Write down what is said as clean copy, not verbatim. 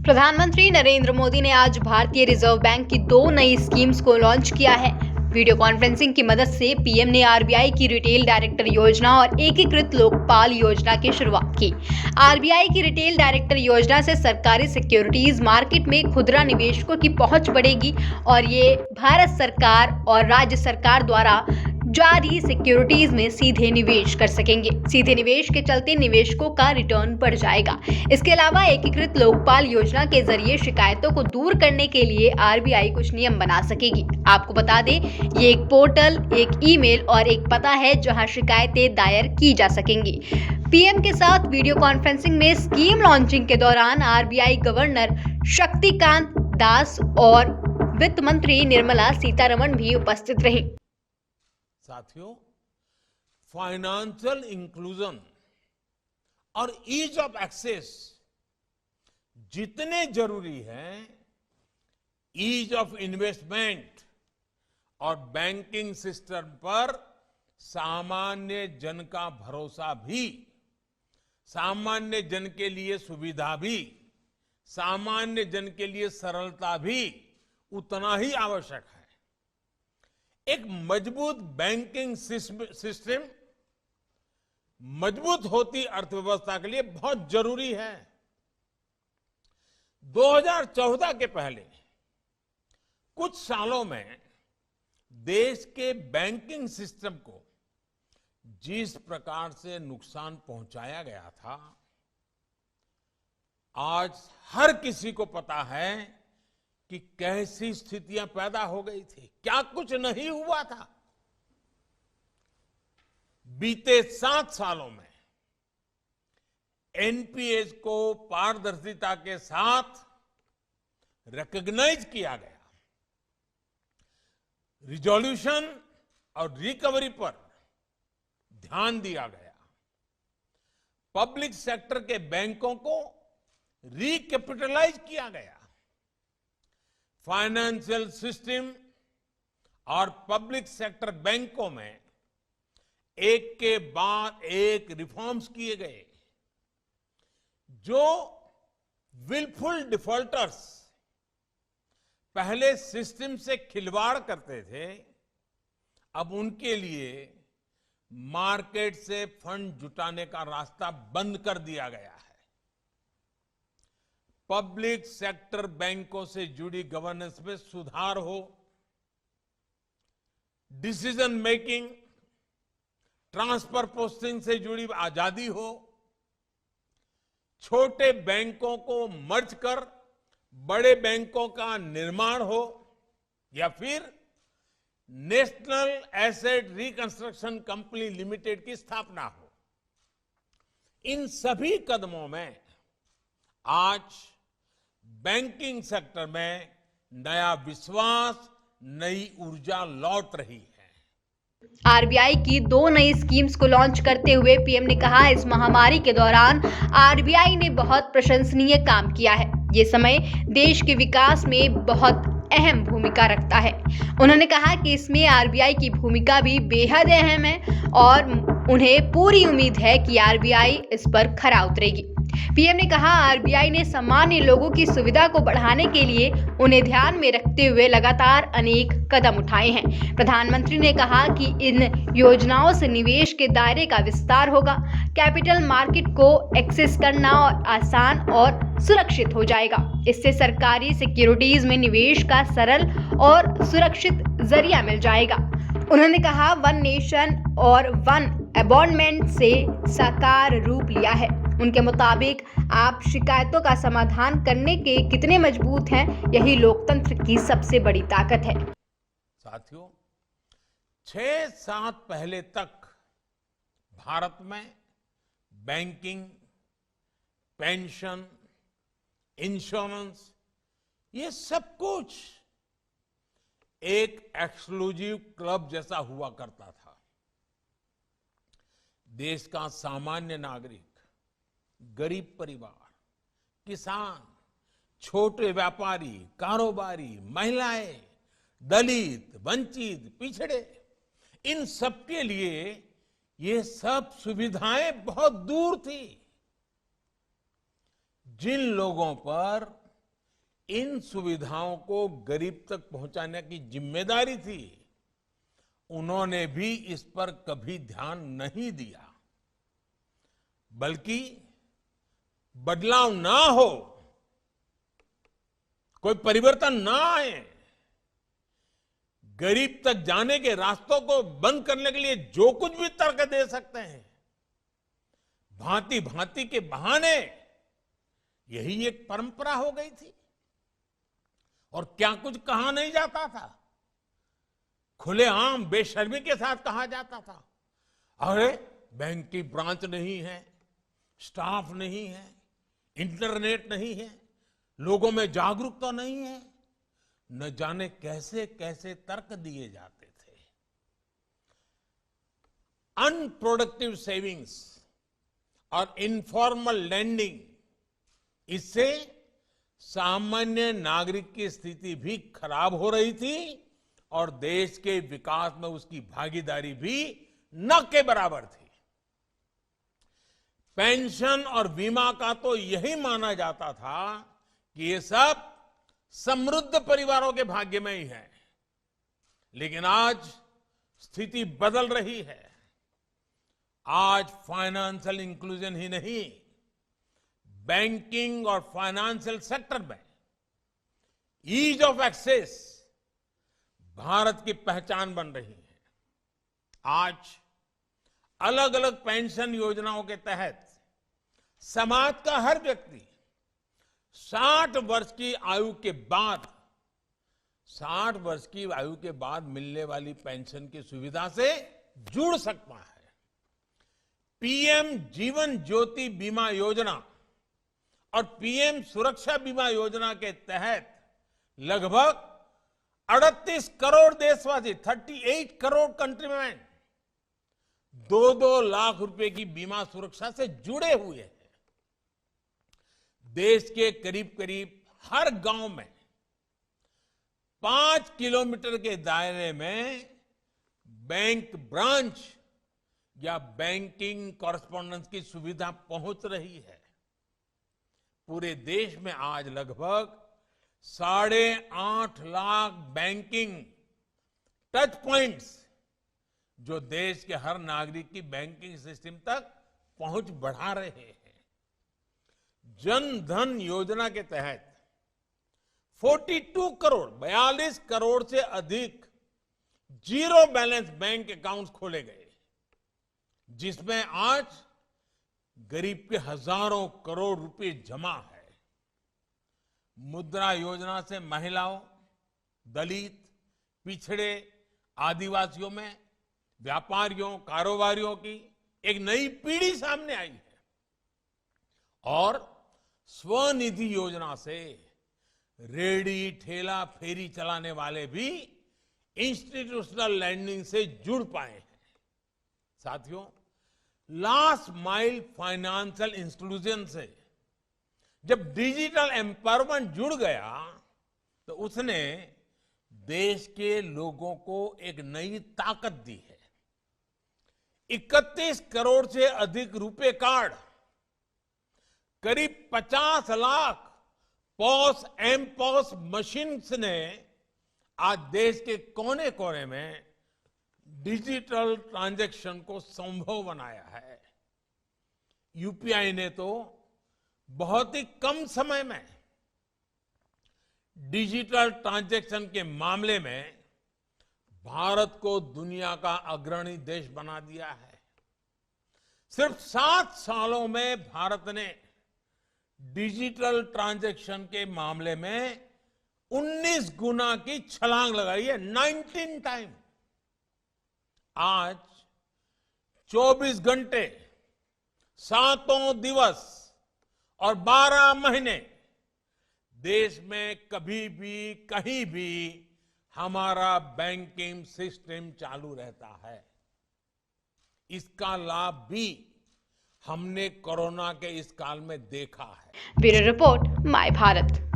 प्रधानमंत्री नरेंद्र मोदी ने आज भारतीय रिजर्व बैंक की दो नई स्कीम्स को लॉन्च किया है। वीडियो कॉन्फ्रेंसिंग की मदद से पीएम ने आरबीआई की रिटेल डायरेक्टर योजना और एकीकृत लोकपाल योजना की शुरुआत की। आरबीआई की रिटेल डायरेक्टर योजना से सरकारी सिक्योरिटीज मार्केट में खुदरा निवेशकों की पहुंच बढ़ेगी और ये भारत सरकार और राज्य सरकार द्वारा जारी सिक्योरिटीज में सीधे निवेश कर सकेंगे। सीधे निवेश के चलते निवेशकों का रिटर्न बढ़ जाएगा। इसके अलावा एकीकृत लोकपाल योजना के जरिए शिकायतों को दूर करने के लिए आरबीआई कुछ नियम बना सकेगी। आपको बता दें, ये एक पोर्टल, एक ईमेल और एक पता है जहां शिकायतें दायर की जा सकेंगी। पीएम के साथ वीडियो कॉन्फ्रेंसिंग में स्कीम लॉन्चिंग के दौरान आरबीआई गवर्नर शक्तिकांत दास और वित्त मंत्री निर्मला सीतारमण भी उपस्थित रहीं। साथियों, फाइनेंशियल इंक्लूजन और ईज ऑफ एक्सेस जितने जरूरी हैं, ईज ऑफ इन्वेस्टमेंट और बैंकिंग सिस्टम पर सामान्य जन का भरोसा भी, सामान्य जन के लिए सुविधा भी, सामान्य जन के लिए सरलता भी उतना ही आवश्यक है। एक मजबूत बैंकिंग सिस्टम मजबूत होती अर्थव्यवस्था के लिए बहुत जरूरी है। 2014 के पहले कुछ सालों में देश के बैंकिंग सिस्टम को जिस प्रकार से नुकसान पहुंचाया गया था, आज हर किसी को पता है कि कैसी स्थितियां पैदा हो गई थी, क्या कुछ नहीं हुआ था। बीते 7 सालों में एनपीएस को पारदर्शिता के साथ रिकॉग्नाइज किया गया। रिजोल्यूशन और रिकवरी पर ध्यान दिया गया। पब्लिक सेक्टर के बैंकों को रिकैपिटलाइज किया गया। फाइनेंशियल सिस्टम और पब्लिक सेक्टर बैंकों में एक के बाद एक रिफॉर्म्स किए गए। जो विलफुल डिफॉल्टर्स पहले सिस्टम से खिलवाड़ करते थे, अब उनके लिए मार्केट से फंड जुटाने का रास्ता बंद कर दिया गया है। पब्लिक सेक्टर बैंकों से जुड़ी गवर्नेंस में सुधार हो, डिसीजन मेकिंग, ट्रांसफर पोस्टिंग से जुड़ी आजादी हो, छोटे बैंकों को मर्ज कर बड़े बैंकों का निर्माण हो, या फिर national asset reconstruction company limited की स्थापना हो। इन सभी कदमों में आज बैंकिंग सेक्टर में नया विश्वास, नई ऊर्जा लौट रही है। आरबीआई की दो नई स्कीम्स को लॉन्च करते हुए पीएम ने कहा, इस महामारी के दौरान आरबीआई ने बहुत प्रशंसनीय काम किया है। ये समय देश के विकास में बहुत अहम भूमिका रखता है। उन्होंने कहा कि इसमें आरबीआई की भूमिका भी बेहद अहम है और उन्हें पूरी उम्मीद है कि आरबीआई इस पर खरा उतरेगी। पीएम ने कहा, आरबीआई ने सामान्य लोगों की सुविधा को बढ़ाने के लिए उन्हें ध्यान में रखते हुए लगातार अनेक कदम उठाए हैं। प्रधानमंत्री ने कहा कि इन योजनाओं से निवेश के दायरे का विस्तार होगा, कैपिटल मार्केट को एक्सेस करना और आसान और सुरक्षित हो जाएगा। इससे सरकारी सिक्योरिटीज में निवेश का सरल और सुरक्षित जरिया मिल जाएगा। उन्होंने कहा, वन नेशन और वन अबॉन्डमेंट से साकार रूप लिया है। उनके मुताबिक आप शिकायतों का समाधान करने के कितने मजबूत हैं, यही लोकतंत्र की सबसे बड़ी ताकत है। साथियों, 6-7 पहले तक भारत में बैंकिंग, पेंशन, इंश्योरेंस, ये सब कुछ एक एक्सक्लूसिव क्लब जैसा हुआ करता था। देश का सामान्य नागरिक, गरीब परिवार, किसान, छोटे व्यापारी, कारोबारी, महिलाएं, दलित, वंचित, पिछड़े, इन सबके लिए ये सब सुविधाएं बहुत दूर थी। जिन लोगों पर इन सुविधाओं को गरीब तक पहुंचाने की जिम्मेदारी थी, उन्होंने भी इस पर कभी ध्यान नहीं दिया। बल्कि बदलाव ना हो, कोई परिवर्तन ना आए, गरीब तक जाने के रास्तों को बंद करने के लिए जो कुछ भी तर्क दे सकते हैं, भांति भांति के बहाने, यही एक परंपरा हो गई थी। और क्या कुछ कहा नहीं जाता था, खुलेआम बेशर्मी के साथ कहा जाता था, अरे बैंक की ब्रांच नहीं है, स्टाफ नहीं है, इंटरनेट नहीं है, लोगों में जागरूकता नहीं है, न जाने कैसे कैसे तर्क दिए जाते थे। अनप्रोडक्टिव सेविंग्स और इनफॉर्मल लैंडिंग, इससे सामान्य नागरिक की स्थिति भी खराब हो रही थी और देश के विकास में उसकी भागीदारी भी न के बराबर थी। पेंशन और बीमा का तो यही माना जाता था कि ये सब समृद्ध परिवारों के भाग्य में ही है, लेकिन आज स्थिति बदल रही है। आज फाइनेंशियल इंक्लूजन ही नहीं, बैंकिंग और फाइनेंशियल सेक्टर में ईज ऑफ एक्सेस भारत की पहचान बन रही है। आज अलग अलग पेंशन योजनाओं के तहत समाज का हर व्यक्ति 60 वर्ष की आयु के बाद 60 वर्ष की आयु के बाद मिलने वाली पेंशन की सुविधा से जुड़ सकता है। पीएम जीवन ज्योति बीमा योजना और पीएम सुरक्षा बीमा योजना के तहत लगभग 38 करोड़ देशवासी, 38 करोड़ कंट्रीमैन 2-2 लाख रुपए की बीमा सुरक्षा से जुड़े हुए हैं। देश के करीब करीब हर गांव में 5 किलोमीटर के दायरे में बैंक ब्रांच या बैंकिंग कॉरेस्पॉन्डेंस की सुविधा पहुंच रही है। पूरे देश में आज लगभग 8.5 लाख बैंकिंग टच पॉइंट्स, जो देश के हर नागरिक की बैंकिंग सिस्टम तक पहुंच बढ़ा रहे हैं। जन धन योजना के तहत 42 करोड़ से अधिक जीरो बैलेंस बैंक अकाउंट्स खोले गए, जिसमें आज गरीब के हजारों करोड़ रुपए जमा है। मुद्रा योजना से महिलाओं, दलित, पिछड़े, आदिवासियों में व्यापारियों, कारोबारियों की एक नई पीढ़ी सामने आई है। और स्वनिधि योजना से रेहड़ी, ठेला, फेरी चलाने वाले भी इंस्टीट्यूशनल लैंडिंग से जुड़ पाए हैं। साथियों, लास्ट माइल फाइनेंशियल इंक्लूजन से जब डिजिटल एम्पावरमेंट जुड़ गया तो उसने देश के लोगों को एक नई ताकत दी है। 31 करोड़ से अधिक रुपए कार्ड, करीब 50 lakh POS M POS machines ने आज देश के कोने कोने में डिजिटल ट्रांजैक्शन को संभव बनाया है। यूपीआई ने तो बहुत ही कम समय में डिजिटल ट्रांजैक्शन के मामले में भारत को दुनिया का अग्रणी देश बना दिया है। सिर्फ 7 सालों में भारत ने डिजिटल ट्रांजैक्शन के मामले में 19 गुना की छलांग लगाई है, 19 टाइम। आज 24 घंटे, 7 दिवस और 12 महीने देश में कभी भी कहीं भी हमारा बैंकिंग सिस्टम चालू रहता है। इसका लाभ भी हमने कोरोना के इस काल में देखा है। Bureau report, my Bharat.